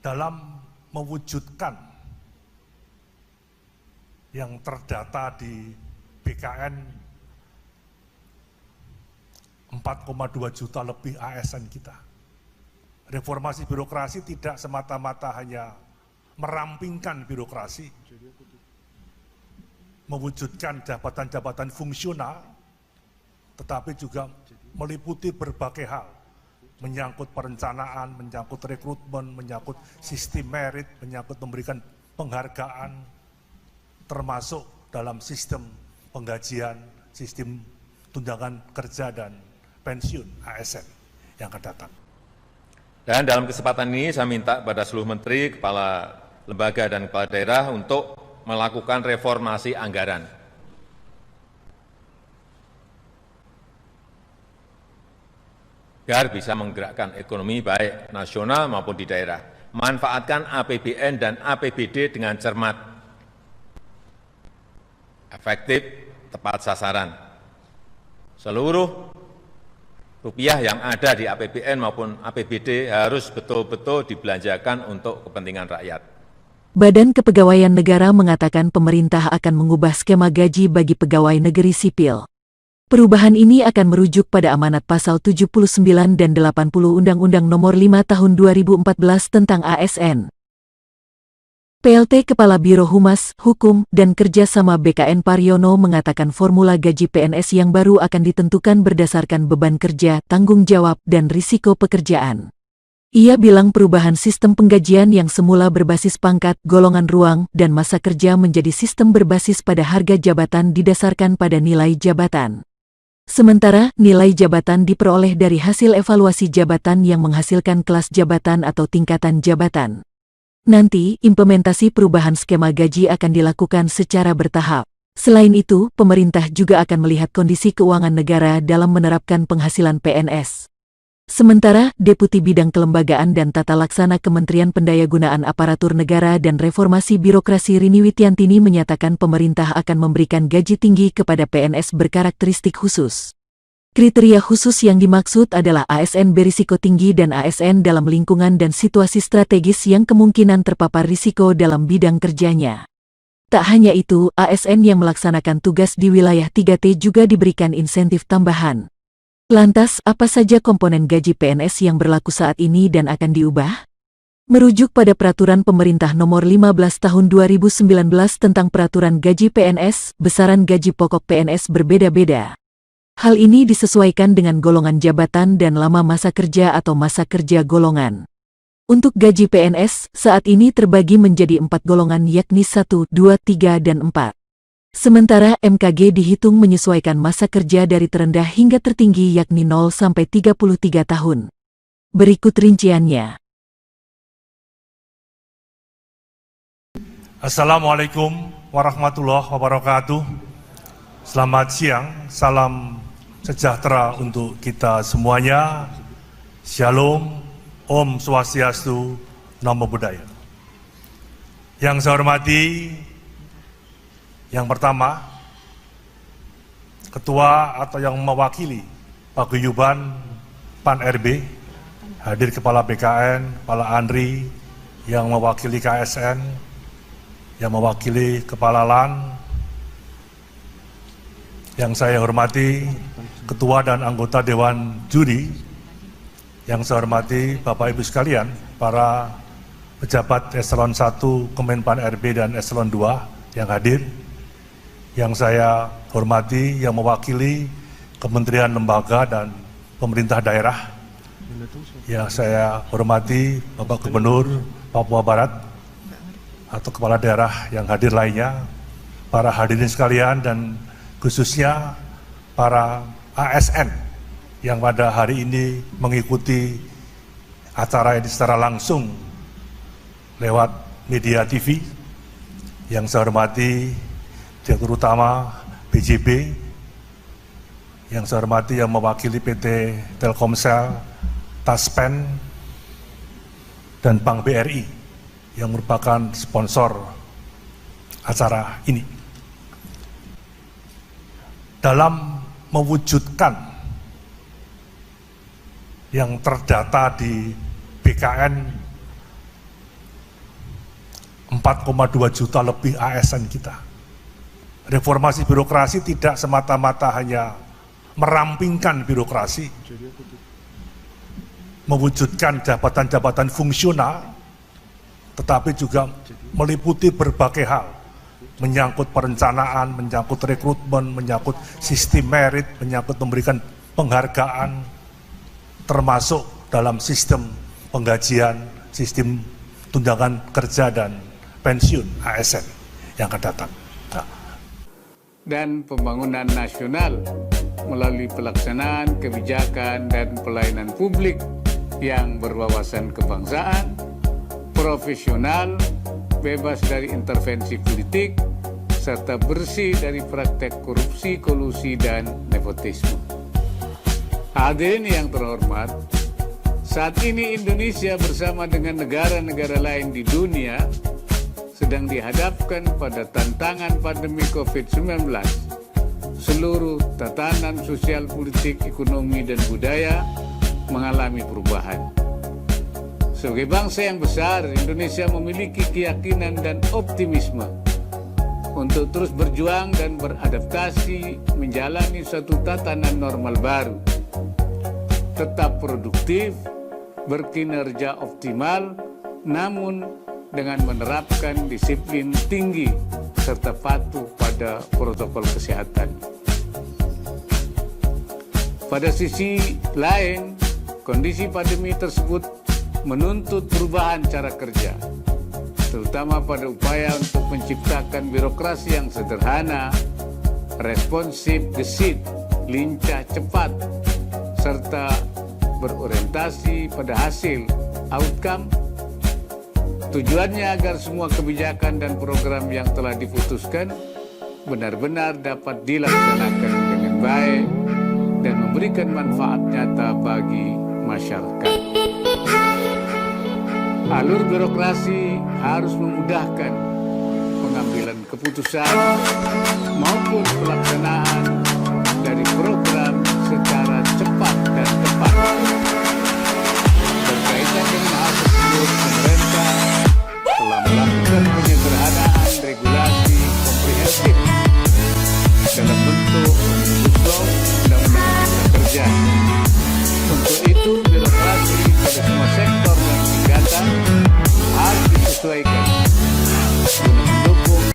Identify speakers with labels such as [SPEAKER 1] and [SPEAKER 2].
[SPEAKER 1] dalam mewujudkan yang terdata di BKN 4,2 juta lebih ASN kita. Reformasi birokrasi tidak semata-mata hanya merampingkan birokrasi, mewujudkan jabatan-jabatan fungsional, tetapi juga meliputi berbagai hal, menyangkut perencanaan, menyangkut rekrutmen, menyangkut sistem merit, menyangkut memberikan penghargaan, termasuk dalam sistem penggajian, sistem tunjangan kerja dan pensiun ASN yang akan datang.
[SPEAKER 2] Dan dalam kesempatan ini saya minta kepada seluruh menteri, kepala lembaga dan kepala daerah untuk melakukan reformasi anggaran. Agar bisa menggerakkan ekonomi baik nasional maupun di daerah. Manfaatkan APBN dan APBD dengan cermat, efektif, tepat sasaran. Seluruh rupiah yang ada di APBN maupun APBD harus betul-betul dibelanjakan untuk kepentingan rakyat.
[SPEAKER 3] Badan Kepegawaian Negara mengatakan pemerintah akan mengubah skema gaji bagi pegawai negeri sipil. Perubahan ini akan merujuk pada amanat pasal 79 dan 80 Undang-Undang Nomor 5 Tahun 2014 tentang ASN. PLT Kepala Biro Humas, Hukum, dan Kerjasama BKN Paryono mengatakan formula gaji PNS yang baru akan ditentukan berdasarkan beban kerja, tanggung jawab, dan risiko pekerjaan. Ia bilang perubahan sistem penggajian yang semula berbasis pangkat, golongan ruang, dan masa kerja menjadi sistem berbasis pada harga jabatan didasarkan pada nilai jabatan. Sementara, nilai jabatan diperoleh dari hasil evaluasi jabatan yang menghasilkan kelas jabatan atau tingkatan jabatan. Nanti, implementasi perubahan skema gaji akan dilakukan secara bertahap. Selain itu, pemerintah juga akan melihat kondisi keuangan negara dalam menerapkan penghasilan PNS. Sementara, Deputi Bidang Kelembagaan dan Tata Laksana Kementerian Pendayagunaan Aparatur Negara dan Reformasi Birokrasi Rini Wityantini menyatakan pemerintah akan memberikan gaji tinggi kepada PNS berkarakteristik khusus. Kriteria khusus yang dimaksud adalah ASN berisiko tinggi dan ASN dalam lingkungan dan situasi strategis yang kemungkinan terpapar risiko dalam bidang kerjanya. Tak hanya itu, ASN yang melaksanakan tugas di wilayah 3T juga diberikan insentif tambahan. Lantas, apa saja komponen gaji PNS yang berlaku saat ini dan akan diubah? Merujuk pada Peraturan Pemerintah Nomor 15 Tahun 2019 tentang Peraturan Gaji PNS, besaran gaji pokok PNS berbeda-beda. Hal ini disesuaikan dengan golongan jabatan dan lama masa kerja atau masa kerja golongan. Untuk gaji PNS, saat ini terbagi menjadi 4 golongan yakni 1, 2, 3, dan 4. Sementara MKG dihitung menyesuaikan masa kerja dari terendah hingga tertinggi yakni 0 sampai 33 tahun. Berikut rinciannya.
[SPEAKER 1] Assalamualaikum warahmatullahi wabarakatuh. Selamat siang, salam sejahtera untuk kita semuanya. Shalom, Om Swastiastu, Namo Buddhaya. Yang saya hormati, yang pertama, Ketua atau yang mewakili Paguyuban PAN RB, hadir Kepala BKN, Kepala ANRI, yang mewakili KSN, yang mewakili Kepala LAN, yang saya hormati Ketua dan anggota Dewan Juri, yang saya hormati Bapak Ibu sekalian, para pejabat Eselon 1 Kemenpan RB dan Eselon 2 yang hadir, yang saya hormati, yang mewakili kementerian, lembaga, dan pemerintah daerah, yang saya hormati Bapak Gubernur Papua Barat atau kepala daerah yang hadir lainnya, para hadirin sekalian, dan khususnya para ASN yang pada hari ini mengikuti acara ini secara langsung lewat media TV, yang saya hormati Direktur Utama BJB, yang saya hormati yang mewakili PT Telkomsel, Taspen, dan Bank BRI yang merupakan sponsor acara ini. Dalam mewujudkan yang terdata di BKN 4,2 juta lebih ASN kita. Reformasi birokrasi tidak semata-mata hanya merampingkan birokrasi, mewujudkan jabatan-jabatan fungsional, tetapi juga meliputi berbagai hal, menyangkut perencanaan, menyangkut rekrutmen, menyangkut sistem merit, menyangkut memberikan penghargaan, termasuk dalam sistem penggajian, sistem tunjangan kerja dan pensiun ASN yang akan datang.
[SPEAKER 4] Dan pembangunan nasional melalui pelaksanaan kebijakan dan pelayanan publik yang berwawasan kebangsaan, profesional, bebas dari intervensi politik, serta bersih dari praktek korupsi, kolusi, dan nepotisme. Hadirin yang terhormat, saat ini Indonesia bersama dengan negara-negara lain di dunia sedang dihadapkan pada tantangan pandemi COVID-19. Seluruh tatanan sosial, politik, ekonomi, dan budaya mengalami perubahan. Sebagai bangsa yang besar, Indonesia memiliki keyakinan dan optimisme untuk terus berjuang dan beradaptasi menjalani suatu tatanan normal baru. Tetap produktif, berkinerja optimal, namun dengan menerapkan disiplin tinggi serta patuh pada protokol kesehatan. Pada sisi lain, kondisi pandemi tersebut menuntut perubahan cara kerja, terutama pada upaya untuk menciptakan birokrasi yang sederhana, responsif, gesit, lincah, cepat, serta berorientasi pada hasil, outcome. Tujuannya agar semua kebijakan dan program yang telah diputuskan benar-benar dapat dilaksanakan dengan baik dan memberikan manfaat nyata bagi masyarakat. Alur birokrasi harus memudahkan pengambilan keputusan maupun pelaksanaan